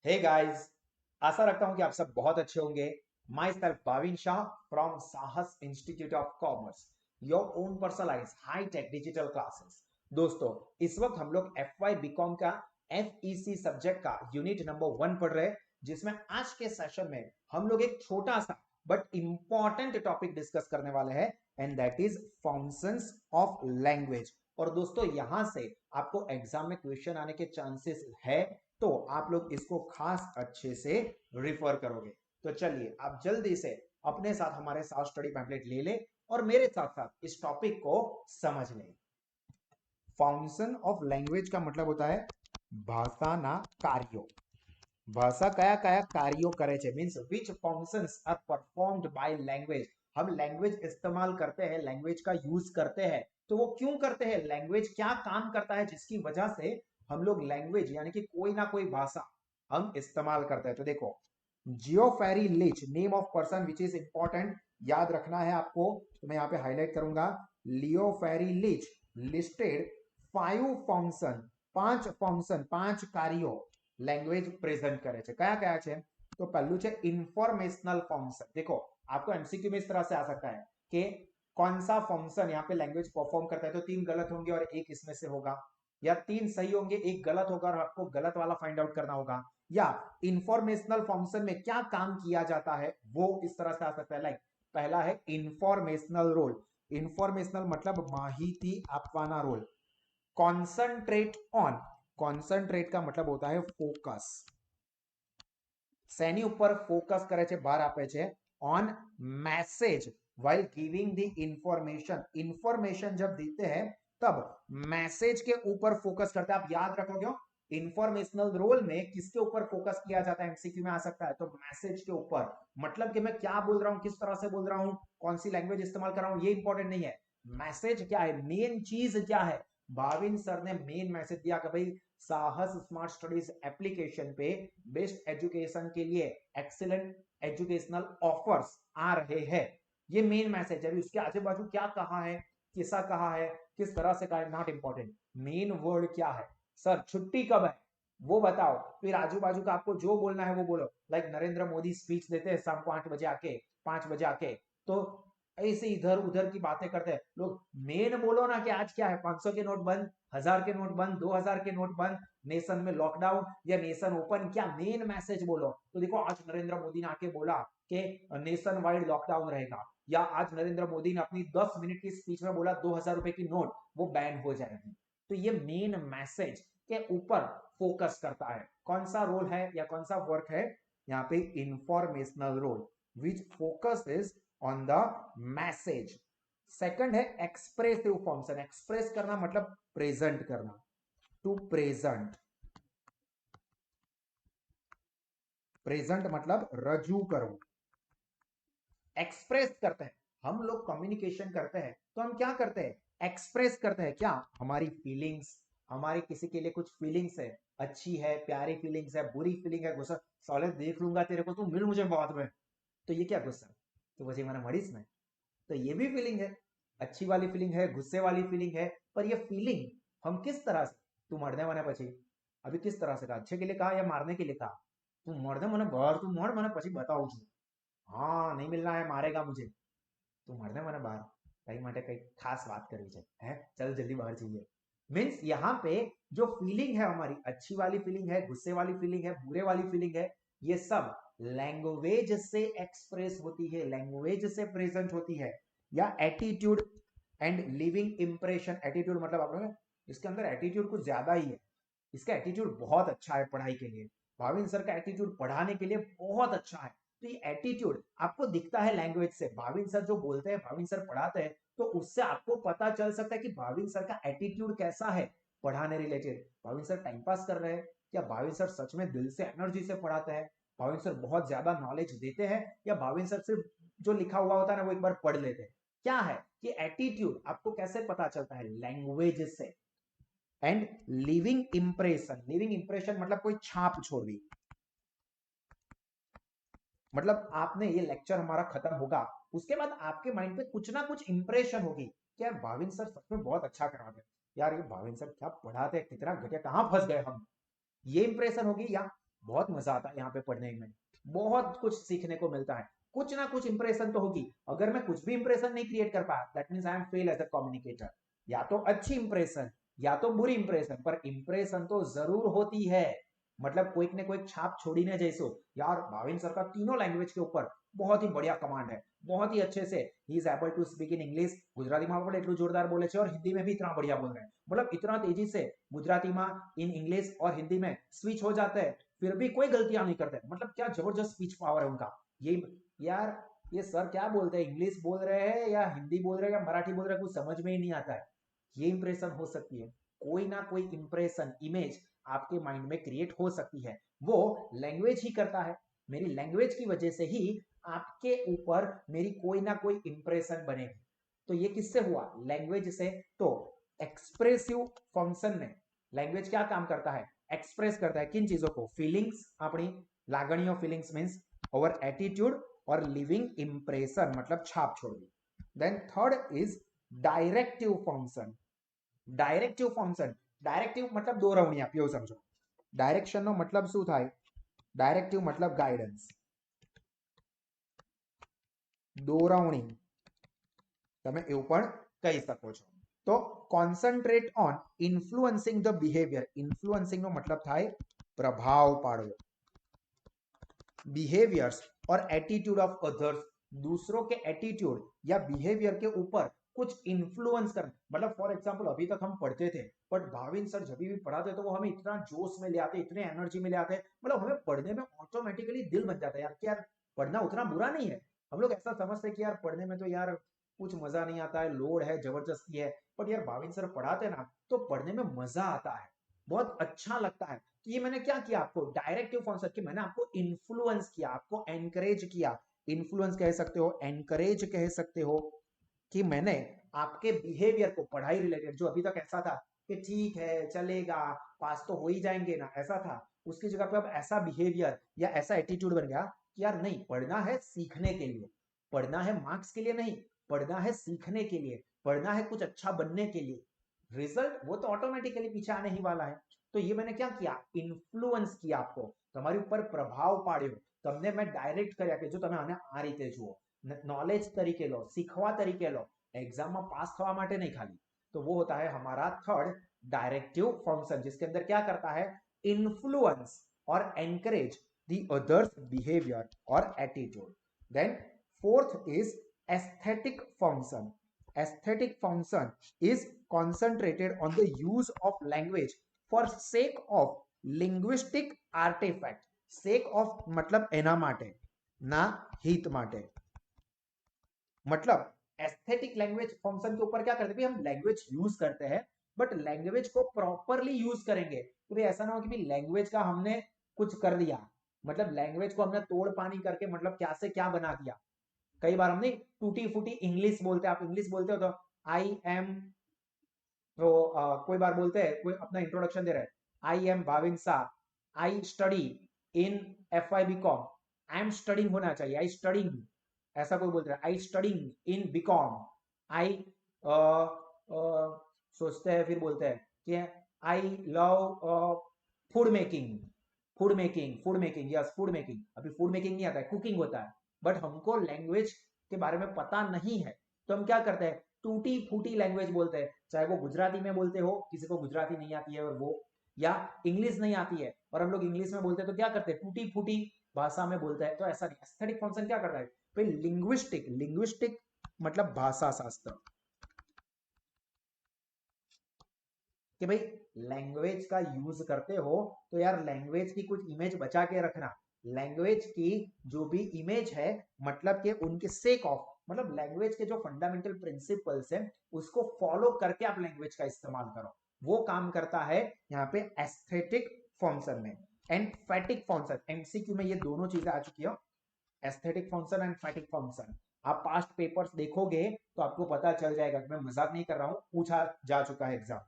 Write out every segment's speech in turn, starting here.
Hey guys, आशा रखता हूं कि आप सब बहुत अच्छे होंगे। Myself Bhavin Shah from Sahas institute of commerce, your own personalise high tech digital classes. दोस्तों, इस वक्त हम लोग एफ वाई बीकॉम का FEC सब्जेक्ट का यूनिट नंबर 1 पढ़ रहे हैं, जिसमें आज के सेशन में हम लोग एक छोटा सा बट इंपॉर्टेंट टॉपिक डिस्कस करने वाले हैं, and that is functions of language. और दोस्तों, यहां से आपको एग्जाम में क्वेश्चन आने के चांसेस है, तो आप लोग इसको खास अच्छे से रिफर करोगे। तो चलिए आप जल्दी से अपने साथ हमारे साथ स्टडी पैम्पलेट ले ले और मेरे साथ साथ इस टॉपिक को समझ लें। फाउंडेशन ऑफ लैंग्वेज का मतलब होता है भाषाના કાર્યો। ભાષા કયા કયા કાર્યો કરે છે, means which functions are performed by language. हम लैंग्वेज इस्तेमाल करते हैं, लैंग्वेज का यूज करते हैं, तो वो क्यों करते हैं, लैंग्वेज क्या काम करता है जिसकी वजह से हम लोग लैंग्वेज यानी कि कोई ना कोई भाषा हम इस्तेमाल करते हैं। तो देखो, Geoffrey Leech name of person which is important, याद रखना है आपको, तो मैं यहां पे हाईलाइट करूंगा। लियोफेरी लिच लिस्टेड 5 फंक्शन, 5 फंक्शन, 5 कार्यों लैंग्वेज प्रेजेंट करे छे। कया कया छे? तो पहलू छे इंफॉर्मेशनल फंक्शन। देखो, आपको एमसीक्यू में इस तरह से आ सकता है कि कौन सा फंक्शन यहाँ पे लैंग्वेज परफॉर्म करता है, तो 3 गलत होंगे और एक इसमें से होगा, या 3 सही होंगे एक गलत होगा और आपको गलत वाला फाइंड आउट करना होगा। या इंफॉर्मेशनल फंक्शन में क्या काम किया जाता है वो इस तरह से आ सकता है। लाइक पहला है इंफॉर्मेशनल रोल। इंफॉर्मेशनल मतलब माहिती આપવાના रोल। कॉन्संट्रेट ऑन, कॉन्संट्रेट का मतलब होता है फोकस। શેની ઉપર ફોકસ કરે છે, ભાર આપે છે on message while giving the information। Information जब देते हैं तब मैसेज के ऊपर फोकस करते हैं। आप याद रखोगे, इंफॉर्मेशनल रोल में किसके ऊपर फोकस किया जाता है, एमसीक्यू में आ सकता है, तो मैसेज के ऊपर। मतलब कि मैं क्या बोल रहा हूं, किस तरह से बोल रहा हूं, कौन सी लैंग्वेज इस्तेमाल कर रहा हूं, ये इंपॉर्टेंट नहीं है। मैसेज क्या है, मेन चीज क्या है। भाविन सर ने मेन मैसेज दिया कि भाई साहस स्मार्ट स्टडीज एप्लीकेशन पे बेस्ट एजुकेशन के लिए एक्सीलेंट एजुकेशनल ऑफर्स आ रहे हैं। ये मेन मैसेज है। उसके आजू बाजू क्या कहा है, किसा कहा है, किस तरह से कहा है, नॉट इंपॉर्टेंट। मेन वर्ड क्या है, सर छुट्टी कब है वो बताओ, फिर आजू बाजू का आपको जो बोलना है वो बोलो। लाइक नरेंद्र मोदी स्पीच देते हैं शाम को 8 बजे आके, 5 बजे आके, तो ऐसे इधर उधर की बातें करते हैं लोग। मेन बोलो ना कि आज क्या है, 500 के नोट बंद, 1000 के नोट बंद, 2000 के नोट बंद, नेशन में लॉकडाउन या नेशन ओपन, क्या मेन मैसेज बोलो। तो देखो, आज नरेंद्र मोदी ने आके बोला कि नेशन वाइड लॉकडाउन रहेगा, या आज नरेंद्र मोदी ने अपनी 10 मिनट की स्पीच में बोला 2000 रुपए की नोट वो बैन हो जाएगी। तो ये मेन मैसेज के ऊपर फोकस करता है। कौन सा रोल है या कौन सा वर्क है, यहाँ पे informational role which focus is on the message. Second है एक्सप्रेसिव फंक्शन। एक्सप्रेस करना मतलब प्रेजेंट करना, टू प्रेजेंट। प्रेजेंट मतलब रजू करो, एक्सप्रेस करते हैं। हम लोग कम्युनिकेशन करते हैं तो हम क्या करते हैं, एक्सप्रेस करते हैं। क्या, हमारी फीलिंग्स, हमारी किसी के लिए कुछ फीलिंग्स है, अच्छी है, प्यारी फीलिंग्स है, बुरी फीलिंग है, गुस्सा, साले देख लूंगा तेरे को, तू मिल मुझे बाद में, तो ये क्या गुस्सा, तो मुझे मैंने मरीज में, तो ये भी फीलिंग है। अच्छी वाली फीलिंग है, गुस्से वाली फीलिंग है, पर ये फीलिंग हम किस तरह से, तू मरने वाला पची, अभी किस तरह से कहा, अच्छे के लिए कहा या मारने के लिए कहा, तू मरने मैंने बाहर, तू मर मैंने पची बताऊ छू, हाँ नहीं मिलना है, मारेगा मुझे, तू मरने मैंने बाहर कहीं માટે કઈ ખાસ વાત કરવી છે હે, चल जल्दी बाहर चाहिए। मीन्स यहाँ पे जो फीलिंग है हमारी, अच्छी वाली फीलिंग है, गुस्से वाली फीलिंग है, बुरे वाली फीलिंग है, ये सब लैंग्वेज से एक्सप्रेस होती है, लैंग्वेज से प्रेजेंट होती है। या attitude and living impression. Attitude मतलब आप लोग, इसके अंदर एटीट्यूड कुछ ज्यादा ही है, इसका एटीट्यूड बहुत अच्छा है पढ़ाई के लिए। भाविन सर का एटीट्यूड पढ़ाने के लिए बहुत अच्छा है। तो ये एटीट्यूड आपको दिखता है लैंग्वेज से। भाविन सर जो बोलते हैं, भाविन सर पढ़ाते हैं, तो उससे आपको पता चल सकता है कि भाविन सर का एटीट्यूड कैसा है पढ़ाने related. Bhavin sir time pass कर रहे हैं या भाविन सर सच में दिल से एनर्जी से पढ़ाते हैं, भाविन सर बहुत ज्यादा नॉलेज देते हैं, या भाविन सर सिर्फ जो लिखा हुआ होता है ना वो एक बार पढ़ लेते हैं। क्या है कि एटीट्यूड आपको कैसे पता चलता है, लैंग्वेज से। And living impression, living impression मतलब कोई छाप छोड़ दी। मतलब आपने ये लेक्चर हमारा खत्म होगा, उसके बाद आपके माइंड पे कुछ ना कुछ इंप्रेशन होगी कि यार भाविन सर सच में बहुत अच्छा कराते हैं, यार ये भाविन सर क्या पढ़ाते हैं, कितना घटिया, कहां फंस गए हम, ये इंप्रेशन होगी। या बहुत मजा आता है यहाँ पे पढ़ने में, बहुत कुछ सीखने को मिलता है, कुछ ना कुछ इंप्रेशन तो होगी। अगर मैं कुछ भी इंप्रेशन नहीं क्रिएट कर पाया, that means I am fail as a communicator. या तो अच्छी इंप्रेशन या तो बुरी इंप्रेशन, पर इंप्रेशन तो जरूर होती है। मतलब कोई ने कोई छाप छोड़ी ने जैसो। यार भाविन सर का तीनों लैंग्वेज के ऊपर बहुत ही बढ़िया कमांड है, बहुत ही अच्छे से he is able to speak in English. Gujarati में પણ એટલું જોરદાર બોલે છે और हिंदी में भी इतना बढ़िया बोल रहे हैं, मतलब इतना तेजी से गुजराती में इन इंग्लिश और हिंदी में स्विच हो जाते हैं, फिर भी कोई गलतियां नहीं करते। मतलब क्या जबरदस्त स्पीच पावर है उनका। ये यार, ये सर क्या बोलते हैं, इंग्लिश बोल रहे हैं या हिंदी बोल रहे हैं या मराठी बोल रहे हैं, कुछ समझ में ही नहीं आता है। ये इंप्रेशन हो सकती है, कोई ना कोई इंप्रेशन इमेज आपके माइंड में क्रिएट हो सकती है, वो लैंग्वेज ही करता है। मेरी लैंग्वेज की वजह से ही आपके ऊपर मेरी कोई ना कोई इंप्रेशन बनेगी। तो ये किससे हुआ, लैंग्वेज से। तो एक्सप्रेसिव फंक्शन में लैंग्वेज क्या काम करता है, एक्सप्रेस करता है किन चीजों को, फीलिंग्स, अपनी लागणियों, फीलिंग्स मींस और एटीट्यूड, और लिविंग इंप्रेशन मतलब छाप छोड़वी। Then third is directive function. Directive function, directive मतलब દોરવણી આપી એવું સમજો। ડાયરેક્શન નો मतलब શું થાય, डायरेक्टिव मतलब गाइडेंस, દોરવણી તમે એવું પણ કહી શકો છો। તો concentrate on influencing the behaviour, influencing નો मतलब થાય પ્રભાવ પાડવો, बिहेवियर्स और एटीट्यूड ऑफ अदर्स, दूसरों के एटीट्यूड या बिहेवियर के ऊपर कुछ इन्फ्लुएंस करना। मतलब फॉर एग्जांपल अभी तक हम पढ़ते थे, बट भाविन सर जब भी पढ़ाते तो वो हमें इतना जोश में ले आते, इतने एनर्जी में ले आते, मतलब हमें पढ़ने में ऑटोमेटिकली दिल बन जाता है यार कि यार पढ़ना उतना बुरा नहीं है। हम लोग ऐसा समझते हैं कि यार पढ़ने में तो यार कुछ मजा नहीं आता है, लोड है, जबरदस्ती है, बट यार भाविन सर पढ़ाते ना तो पढ़ने में मजा आता है, बहुत अच्छा लगता है। तो ये मैंने क्या किया, आपको डायरेक्टिव फंक्शन कि मैंने आपको इन्फ्लुएंस किया, आपको एनकरेज किया। इन्फ्लुएंस कह सकते हो, एनकरेज कह सकते हो, कि मैंने आपके बिहेवियर को, पढ़ाई रिलेटेड जो अभी तक ऐसा था कि ठीक है चलेगा, पास तो हो ही जाएंगे ना, ऐसा था, उसकी जगह पे अब ऐसा बिहेवियर या ऐसा एटीट्यूड बन गया कि यार नहीं, पढ़ना है सीखने के लिए, पढ़ना है मार्क्स के लिए नहीं, पढ़ना है सीखने के लिए, पढ़ना है कुछ अच्छा बनने के लिए। रिजल्ट वो तो ऑटोमेटिकली पीछे आने ही वाला है। तो ये मैंने क्या किया, इन्फ्लुएंस किया आपको, તમારી ઉપર પ્રભાવ પાડ્યો, તમને મેં ડાયરેક્ટ કર્યા કે જો તમે આને આ રીતે જુઓ, નોલેજ તરીકે લો, सीखवा तरीके लो, एग्जाम में पास थवा माटे नहीं खाली। तो वो होता है हमारा थर्ड डायरेक्टिव फंक्शन, जिसके अंदर क्या करता है, इन्फ्लुएंस और एनकरेज द अदर्स बिहेवियर और attitude. Then fourth is aesthetic function. Aesthetic function is concentrated on the use of language for sake of linguistic artifact। sake of मतलब एना माटे ना हित माटे। मतलब एस्थेटिक लैंग्वेज फंक्शन के ऊपर क्या करते हैं, हम लैंग्वेज यूज करते हैं, बट लैंग्वेज को प्रॉपरली यूज करेंगे। तो भाई ऐसा ना हो कि भाई लैंग्वेज का हमने कुछ कर दिया, मतलब लैंग्वेज को हमने तोड़ पानी करके मतलब क्या से क्या बना दिया। कई बार हमने टूटी फूटी इंग्लिश बोलते हैं, आप इंग्लिश बोलते हो तो आई एम, तो कोई बार बोलते हैं, कोई अपना इंट्रोडक्शन दे रहा है, I am Bhavin Shah, I study in F I B com, I am studying होना चाहिए, आई स्टडिंग, ऐसा कोई बोलते हैं I studying in B com, I सोचते हैं फिर बोलते हैं कि I love food making, food making, food making, yes food making. अभी फूड मेकिंग नहीं आता है, कुकिंग होता है, बट हमको लैंग्वेज के बारे में पता नहीं है, तो हम क्या करते हैं, टूटी फूटी लैंग्वेज बोलते हैं। चाहे वो गुजराती में बोलते हो, किसी को गुजराती नहीं आती है और वो, या इंग्लिश नहीं आती है और हम लोग इंग्लिश में बोलते हैं, तो क्या करते हैं, टूटी फूटी भाषा में बोलते हैं। तो ऐसा नहीं, एस्थेटिक फंक्शन क्या करता है, भाई लिंग्विस्टिक, लिंग्विस्टिक मतलब भाषा शास्त्र, कि भाई लैंग्वेज का यूज करते हो तो यार लैंग्वेज की कुछ इमेज बचा के रखना। लैंग्वेज की जो भी इमेज है, मतलब कि उनके सेक ऑफ, मतलब लैंग्वेज के जो फंडामेंटल प्रिंसिपल्स हैं उसको फॉलो करके आप लैंग्वेज का इस्तेमाल करो, वो काम करता है यहाँ पे एस्थेटिक फंक्शन में। एंड फैटिक फंक्शन, एमसीक्यू में ये दोनों चीजें आ चुकी है, एस्थेटिक फंक्शन एंड फैटिक फंक्शन। आप पास्ट पेपर्स देखोगे तो आपको पता चल जाएगा, मैं मजाक नहीं कर रहा हूं, पूछा जा चुका है exam.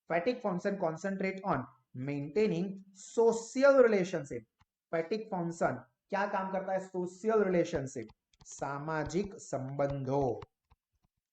फैटिक function concentrate on maintaining social relationship. फैटिक function क्या काम करता है, सोशल रिलेशनशिप, सामाजिक संबंधों।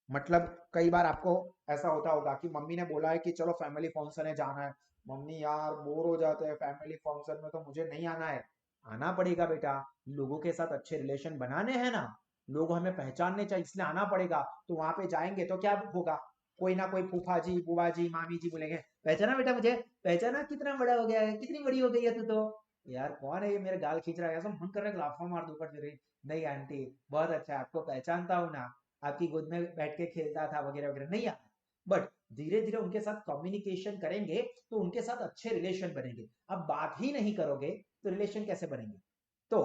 मतलब कई बार आपको ऐसा होता होगा कि मम्मी ने बोला है कि चलो फैमिली फंक्शन है, जाना है, मम्मी यार बोर हो जाते हैं फैमिली फंक्शन में, तो मुझे नहीं आना है। आना पड़ेगा बेटा, लोगों के साथ अच्छे रिलेशन बनाने हैं ना, लोग हमें पहचानने चाहिए, इसलिए आना पड़ेगा। तो वहां पे जाएंगे तो क्या होगा, कोई ना कोई फूफा जी, बुआ जी, मामी जी बोलेंगे, पहचाना बेटा मुझे, पहचाना, कितना बड़ा हो गया है, कितनी बड़ी हो गई है तू तो। यार कौन है ये मेरे गाल खींच रहा है, ऐसा मन कर रहा है लाफा मार दूं ऊपर से। नहीं आंटी, बहुत अच्छा है, आपको पहचानता हूँ ना, आपकी गोद में बैठ के खेलता था वगैरह वगैरह, नहीं यार। बट धीरे धीरे उनके साथ कम्युनिकेशन करेंगे तो उनके साथ अच्छे रिलेशन बनेंगे। अब बात ही नहीं करोगे तो रिलेशन कैसे बनेंगे। तो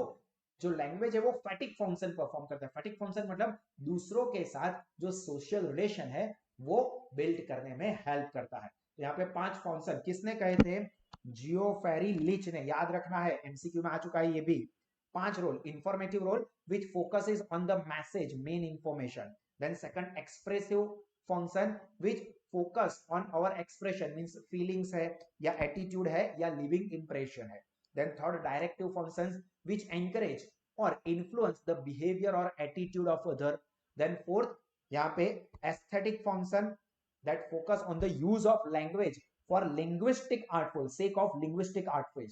जो लैंग्वेज है वो फैटिक फंक्शन परफॉर्म करता है। फैटिक फंक्शन मतलब दूसरों के साथ जो सोशल रिलेशन है वो बिल्ड करने में हेल्प करता है। तो यहाँ पे 5 फंक्शन किसने कहे थे, जियोफेरी लिच ने, याद रखना है, एमसीक्यू में आ चुका है ये भी। 5 role, informative role which focuses on the message, main information. Then second, expressive function which focus on our expression, means feelings है या एटीट्यूड है या लिविंग इंप्रेशन है। Then third, directive functions which encourage or influence the behavior or attitude of other. Then fourth, यहाँ पे aesthetic function that focus on the use of language for linguistic artful sake of linguistic artful.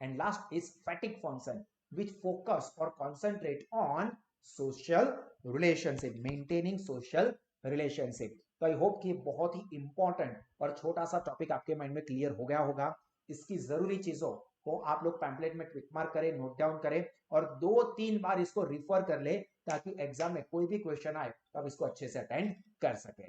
And last is fatigue function which focus or concentrate on social relationship, maintaining social relationship. तो I hope कि बहुत ही important और छोटा सा topic आपके mind में clear हो गया होगा। इसकी जरूरी चीजों को आप लोग पैम्पलेट में टिक मार्क करें, नोट डाउन करें और 2-3 बार इसको रिफर कर ले, ताकि एग्जाम में कोई भी क्वेश्चन आए तो आप इसको अच्छे से अटेंड कर सके।